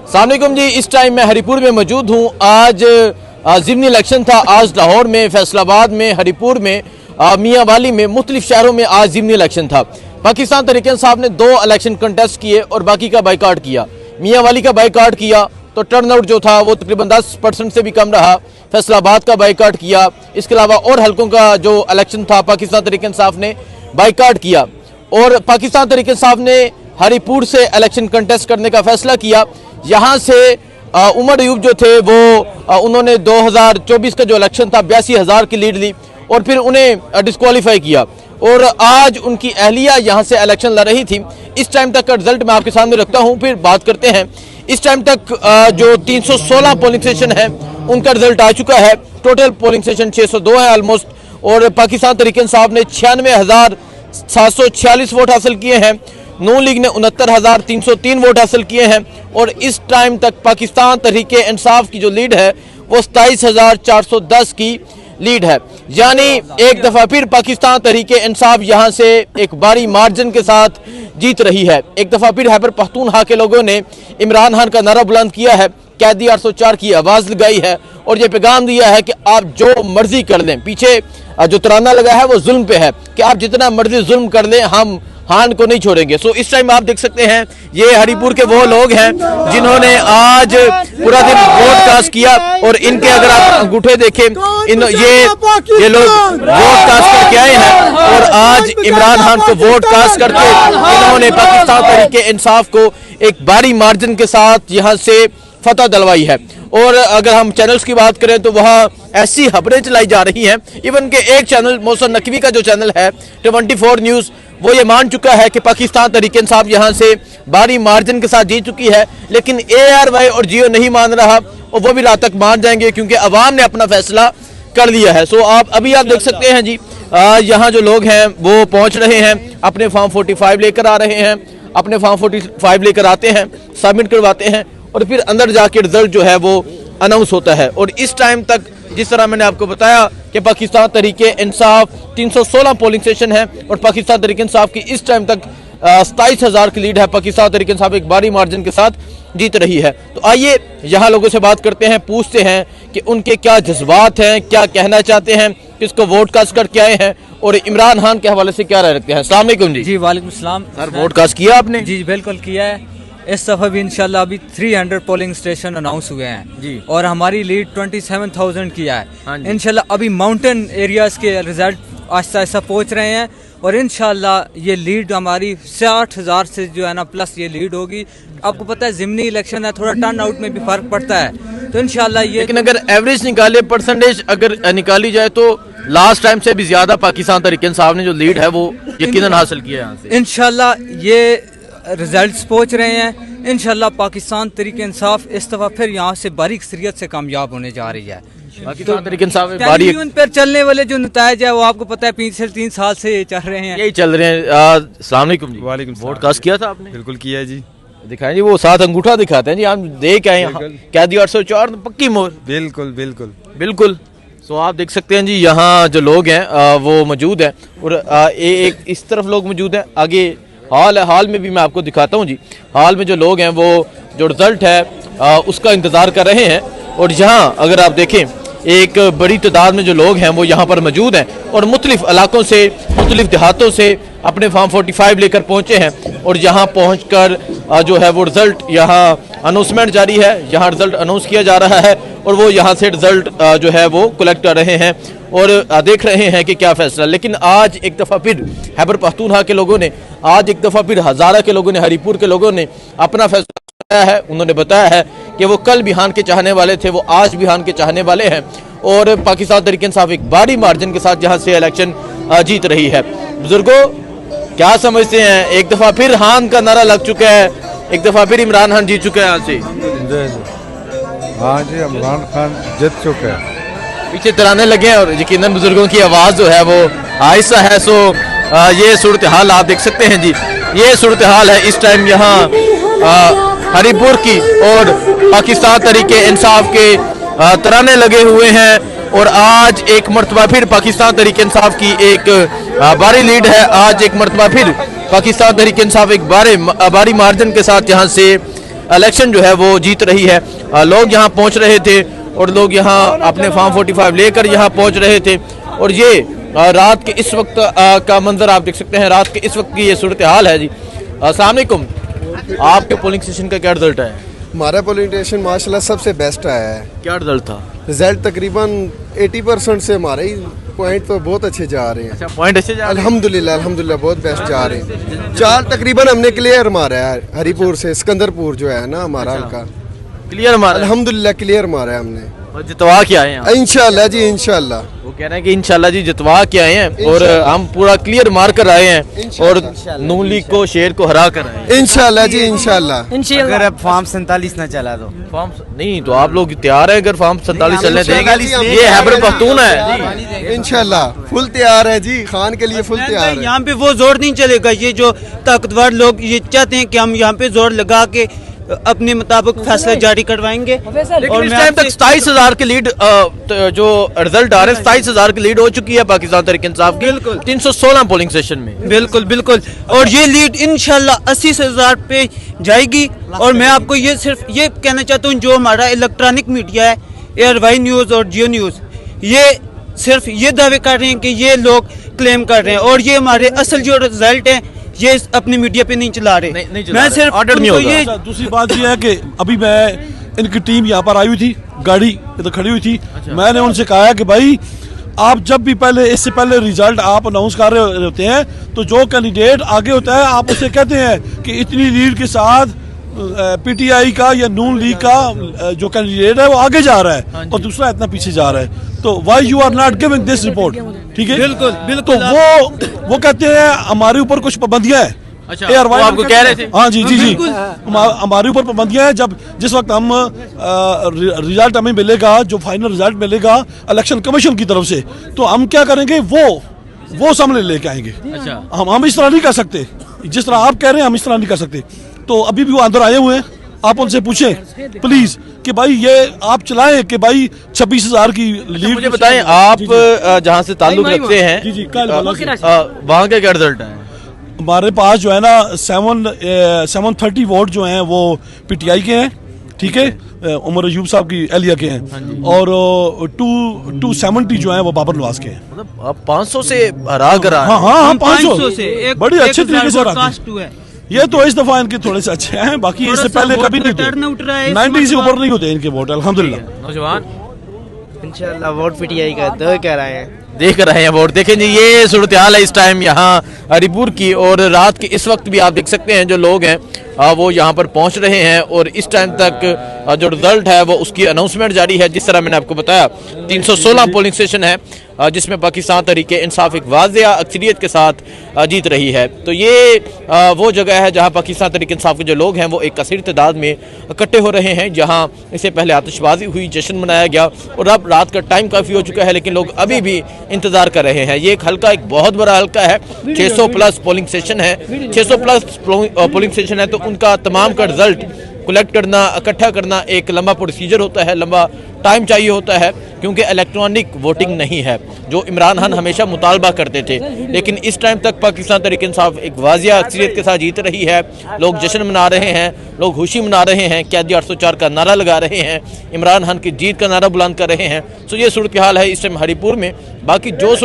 अस्सलाम वालेकुम जी। इस टाइम मैं हरिपुर में मौजूद हूँ। आज ज़िमनी इलेक्शन था। आज लाहौर में, फैसलाबाद में, हरिपुर में, मियांवाली में, मुख्तलिफ शहरों में आज ज़िमनी इलेक्शन था। पाकिस्तान तहरीक इंसाफ ने 2 इलेक्शन कंटेस्ट किए और बाकी का बाइकाट किया। मियांवाली का बाइकाट किया तो टर्नआउट जो था वो तकरीबन 10% से भी कम रहा। फैसलाबाद का बाइकाट किया। इसके अलावा और हल्कों का जो इलेक्शन था पाकिस्तान तहरीक इंसाफ ने बाइकाट किया और पाकिस्तान तहरीक इंसाफ ने हरिपुर से इलेक्शन कंटेस्ट करने का फैसला किया। यहाँ से उमर अयूब जो थे वो उन्होंने 2024 का जो इलेक्शन था 82,000 की लीड ली और फिर उन्हें डिस्क्वालीफाई किया और आज उनकी अहलिया यहाँ से इलेक्शन लड़ रही थी। इस टाइम तक का रिजल्ट मैं आपके सामने रखता हूँ, फिर बात करते हैं। इस टाइम तक जो 316 पोलिंग स्टेशन है उनका रिजल्ट आ चुका है। टोटल पोलिंग स्टेशन 602 है ऑलमोस्ट और पाकिस्तान तहरीक इंसाफ ने 96,746 वोट हासिल किए हैं। नून लीग ने 69,303 वोट हासिल किए हैं और इस टाइम तक पाकिस्तान तहरीक इंसाफ की जो लीड है वो 27,410 की लीड है। यानी एक दफा फिर पाकिस्तान तहरीक इंसाफ यहां से एक भारी मार्जिन के साथ जीत रही है। एक दफा फिर खैबर पख्तूनख्वा के लोगों ने इमरान खान का नारा बुलंद किया है, कैदी 804 की आवाज लगाई है और ये पैगाम दिया है कि आप जो मर्जी कर लें। पीछे जो तराना लगा है वो जुल्म पे है कि आप जितना मर्जी जुल्म कर लें, हम हान को नहीं छोड़ेंगे। सो इस टाइम आप देख सकते हैं ये हरिपुर के वो लोग हैं जिन्होंने आज पूरा दिन वोट कास्ट किया और इनके अगर आप अंगूठे देखें ये लोग वोट कास्ट करके आए हैं और आज इमरान खान को वोट कास्ट करके इन्होंने पाकिस्तान तहरीक इंसाफ को एक भारी मार्जिन के साथ यहाँ से फतह दिलवाई है। और अगर हम चैनल्स की बात करें तो वहाँ ऐसी खबरें चलाई जा रही हैं, इवन के एक चैनल मोहसिन नकवी का जो चैनल है 24 न्यूज़ वो ये मान चुका है कि पाकिस्तान तहरीक इंसाफ यहाँ से भारी मार्जिन के साथ जीत चुकी है। लेकिन ARY और जियो नहीं मान रहा और वो भी रात तक मान जाएंगे क्योंकि अवाम ने अपना फैसला कर लिया है। सो आप देख सकते हैं जी यहाँ जो लोग हैं वो पहुँच रहे हैं, अपने फॉर्म 45 लेकर आ रहे हैं, अपने फॉर्म 45 लेकर आते हैं, सबमिट करवाते हैं और फिर अंदर जाके रिजल्ट जो है वो अनाउंस होता है। और इस टाइम तक जिस तरह मैंने आपको बताया कि पाकिस्तान तहरीक इंसाफ 316 पोलिंग स्टेशन है और पाकिस्तान तहरीक इंसाफ की इस टाइम तक 27,000 की लीड है। पाकिस्तान तहरीक इंसाफ एक भारी मार्जिन के साथ जीत रही है। तो आइए यहाँ लोगों से बात करते हैं, पूछते हैं कि उनके क्या जज्बात हैं, क्या कहना चाहते हैं, किसको वोट कास्ट करके आए हैं और इमरान खान के हवाले से क्या राय रखते हैं। अस्सलाम वालेकुम जी। जी वालेकुम सलाम सर, वोट कास्ट किया आपने? जी बिल्कुल किया है। इस दफा भी इंशाल्लाह अभी 300 पोलिंग स्टेशन अनाउंस हुए हैं जी और हमारी लीड 27,000 की है। इंशाल्लाह अभी माउंटेन एरियाज के रिजल्ट आहिस्ता आहिस्ता पहुंच रहे हैं और इंशाल्लाह ये लीड हमारी 60,000 से जो है ना प्लस ये लीड होगी। आपको पता है ज़िमनी इलेक्शन है, थोड़ा टर्न आउट में भी फर्क पड़ता है तो इंशाल्लाह ये। लेकिन अगर एवरेज निकाले, परसेंटेज अगर निकाली जाए तो लास्ट टाइम से भी ज्यादा पाकिस्तान तहरीक इंसाफ ने जो लीड है वो यकीनन हासिल किया है यहाँ से। इंशाल्लाह ये रिजल्ट्स पहुंच रहे हैं। इंशाल्लाह पाकिस्तान तहरीक इंसाफ इस दफा फिर यहाँ से बारीक सरियत से कामयाब होने जा रही है। पाकिस्तान तहरीक इंसाफ टेलीविजन पर चलने वाले जो नतायज है वो आपको पता है 3 साल से चल रहे हैं, यही चल रहे हैं। अस्सलाम वालेकुम जी। वालेकुम। वोट कास्ट किया था आपने? बिल्कुल किया है जी। दिखाएं जी, वो साथ अंगूठा दिखाते हैं जी, हम देख आए कैदी 804 पक्की मोहर। बिल्कुल बिल्कुल बिल्कुल। सो आप देख सकते हैं जी यहाँ जो लोग हैं वो मौजूद हैं और एक इस तरफ लोग मौजूद हैं। आगे हॉल है, हॉल में भी मैं आपको दिखाता हूँ जी। हॉल में जो लोग हैं वो जो रिजल्ट है उसका इंतज़ार कर रहे हैं और यहाँ अगर आप देखें एक बड़ी तादाद में जो लोग हैं वो यहाँ पर मौजूद हैं और मुख्तलिफ इलाकों से, मुख्तलिफ देहातों से अपने फॉर्म 45 लेकर पहुँचे हैं और यहाँ पहुँच कर जो है वो रिज़ल्ट यहाँ अनाउंसमेंट जारी है, यहाँ रिज़ल्ट अनाउंस किया जा रहा है और वो यहाँ से रिज़ल्ट जो है वो कलेक्ट कर रहे हैं और देख रहे हैं कि क्या फैसला। लेकिन आज एक दफ़ा फिर खैबर पख्तूनख्वा के लोगों ने, आज एक दफ़ा फिर हज़ारा के लोगों ने, हरिपुर के लोगों ने अपना फैसला है। उन्होंने बताया है कि वो कल बिहान के चाहने वाले थे, वो आज बिहान के चाहने वाले हैं और पाकिस्तान तहरीक इंसाफ एक भारी मार्जिन के साथ यहाँ से इलेक्शन जीत रही है। बुजुर्गों, क्या समझते हैं? एक दफ़ा फिर हान का नारा लग चुका है, एक दफ़ा फिर इमरान खान जीत चुका है यहाँ से। हाँ जी, इमरान खान जीत चुका है। पीछे तराने लगे हैं और यकीनन बुजुर्गों की आवाज़ जो है वो आहिस्ता है। सो ये सूरत हाल आप देख सकते हैं जी, ये सूरत हाल है इस टाइम यहाँ हरिपुर की और पाकिस्तान तहरीक इंसाफ के तराने लगे हुए हैं और आज एक मरतबा फिर पाकिस्तान तहरीक इंसाफ की एक भारी लीड है। आज एक मरतबा फिर पाकिस्तान तहरीक इंसाफ एक भारी मार्जिन के साथ यहाँ से इलेक्शन जो है वो जीत रही है। लोग यहाँ पहुँच रहे थे और लोग यहाँ अपने फॉर्म 45 लेकर यहाँ पहुँच रहे थे और ये रात के इस वक्त का मंजर आप देख सकते हैं। रात के इस वक्त की ये सूरत हाल है जी। अस्सलाम वालेकुम, आपके पोलिंग स्टेशन का क्या रिजल्ट है? हमारा पोलिंग स्टेशन माशाल्लाह सबसे बेस्ट आया है। क्या रिजल्ट था? रिजल्ट तकरीबन 80% से हमारे ही पॉइंट तो बहुत अच्छे जा रहे हैं। अच्छा, पॉइंट अच्छे जा रहे हैं? अल्हम्दुलिल्लाह बहुत बेस्ट जा रहे हैं। 4 तकरीबन हमने क्लियर मारा है। हरीपुर से सिकंदरपुर जो है ना हमारा हल्का क्लियर मारा? अल्हम्दुलिल्लाह क्लियर मारा है हमने। और जितवा के आए हैं? इंशाल्लाह जी इंशाल्लाह। वो कह रहे हैं कि इंशाल्लाह जी जितवा के आए हैं और हम पूरा क्लियर मार कर आए हैं और नून लीग को शेर को हरा कर आए हैं। इंशाल्लाह जी इंशाल्लाह। अगर अब फॉर्म 47 न चला तो फॉर्म नहीं तो आप लोग तैयार हैं अगर फॉर्म 47 चलने देंगे? ये हैबर पख्तून है। इंशाल्लाह फुल तैयार है जी, खान के लिए फुल तैयार है। यहाँ पे वो जोर नहीं चलेगा। ये जो ताकतवर लोग ये चाहते हैं कि हम यहाँ पे जोर लगा के अपने मुताबिक फैसला जारी करवाएंगे। लेकिन इस टाइम तक 27,000 की लीड जो रिजल्ट आ रहे हैं 27,000 की लीड हो चुकी है पाकिस्तान तहरीक इंसाफ की 316 पोलिंग स्टेशन में। बिल्कुल बिल्कुल, और ये लीड इंशाल्लाह 80,000 पे जाएगी। और मैं आपको ये सिर्फ ये कहना चाहता हूँ, जो हमारा इलेक्ट्रॉनिक मीडिया है ARY न्यूज़ और जियो न्यूज़, ये सिर्फ ये दावे कर रहे हैं कि ये लोग क्लेम कर रहे हैं और ये हमारे असल जो रिजल्ट है ये अपनी मीडिया पे नहीं चला रहे। मैं सिर्फ ऑर्डर नहीं होगा। ये दूसरी बात ये है कि अभी मैं इनकी टीम यहाँ पर आई हुई थी, गाड़ी इधर खड़ी हुई थी। मैंने उनसे कहा कि भाई आप जब भी पहले इससे पहले रिजल्ट आप अनाउंस कर रहे होते हैं तो जो कैंडिडेट आगे होता है आप उससे कहते हैं कि इतनी लीड के साथ PTI का या नून लीग का जो कैंडिडेट है वो आगे जा रहा है और दूसरा इतना पीछे जा रहा है। तो why you are not giving this report? ठीक है, बिल्कुल बिल्कुल। तो वो कहते हैं हमारे ऊपर कुछ पाबंदियां हैं। अच्छा, वो आपको कह रहे थे? हाँ जी जी जी, हमारे ऊपर पाबंदियां हैं। जब जिस वक्त हम रिजल्ट हमें मिलेगा, जो फाइनल रिजल्ट मिलेगा इलेक्शन कमीशन की तरफ से, तो हम क्या करेंगे वो सामने लेके आएंगे। अच्छा, हम इस तरह नहीं कर सकते, जिस तरह आप कह रहे हैं हम इस तरह नहीं कर सकते। तो अभी भी वो अंदर आए हुए हैं, आप उनसे पूछें प्लीज कि भाई ये आप चलाएं कि भाई 26,000 की लीड। मुझे बताएं आप जहाँ से ताल्लुक रखते हैं जी जी, वहाँ का क्या रिजल्ट है? हमारे पास जो है ना 730 वोट जो हैं वो PTI के हैं, ठीक है, उमर अयूब साहब की एलिया के हैं, और 270 जो हैं वो बाबर नवाज के हैं। मतलब आप 500 से हरा कर आए? हाँ 500 से बड़ी अच्छे तरीके से हराते हैं। ये तो इस दफा इनके थोड़े से अच्छे हैं, बाकी इससे पहले कभी नहीं थे। 90 से ऊपर नहीं होते इनके वोट अल्हम्दुलिल्लाह। नौजवान इंशाल्लाह वोट PTI का तो कह रहे हैं, देख रहे हैं वोट। देखें जी ये सूरत हाल है इस टाइम यहाँ हरीपुर की, और रात के इस वक्त भी आप देख सकते हैं जो लोग हैं वो यहाँ पर पहुँच रहे हैं और इस टाइम तक जो रिजल्ट है वो उसकी अनाउंसमेंट जारी है। जिस तरह मैंने आपको बताया 316 पोलिंग स्टेशन है जिसमें पाकिस्तान तहरीक इंसाफ एक वाज़ेह अक्सरियत के साथ जीत रही है। तो ये वो जगह है जहाँ पाकिस्तान तहरीक इंसाफ के जो लोग हैं वो एक कसीर तादाद में इकट्ठे हो रहे हैं, जहाँ इससे पहले आतिशबाजी हुई, जश्न मनाया गया और अब रात का टाइम काफ़ी हो चुका है लेकिन लोग अभी भी इंतज़ार कर रहे हैं। ये एक हल्का, एक बहुत बड़ा हल्का है, 600 प्लस पोलिंग स्टेशन है। 600 प्लस पोलिंग स्टेशन है तो उनका तमाम का रिजल्ट कलेक्ट करना, इकट्ठा करना एक लंबा प्रोसीजर होता है, लंबा टाइम चाहिए होता है, क्योंकि इलेक्ट्रॉनिक वोटिंग नहीं है जो इमरान खान हमेशा मुतालबा करते थे। लेकिन इस टाइम तक पाकिस्तान तहरीक इंसाफ एक वाज़ेह अक्सरियत के साथ जीत रही है। लोग जश्न मना रहे हैं, लोग खुशी मना रहे हैं, कैदी 804 का नारा लगा रहे हैं, इमरान खान की जीत का नारा बुलंद कर रहे हैं। तो ये सूरत हाल है इस टाइम हरीपुर में। बाकी जो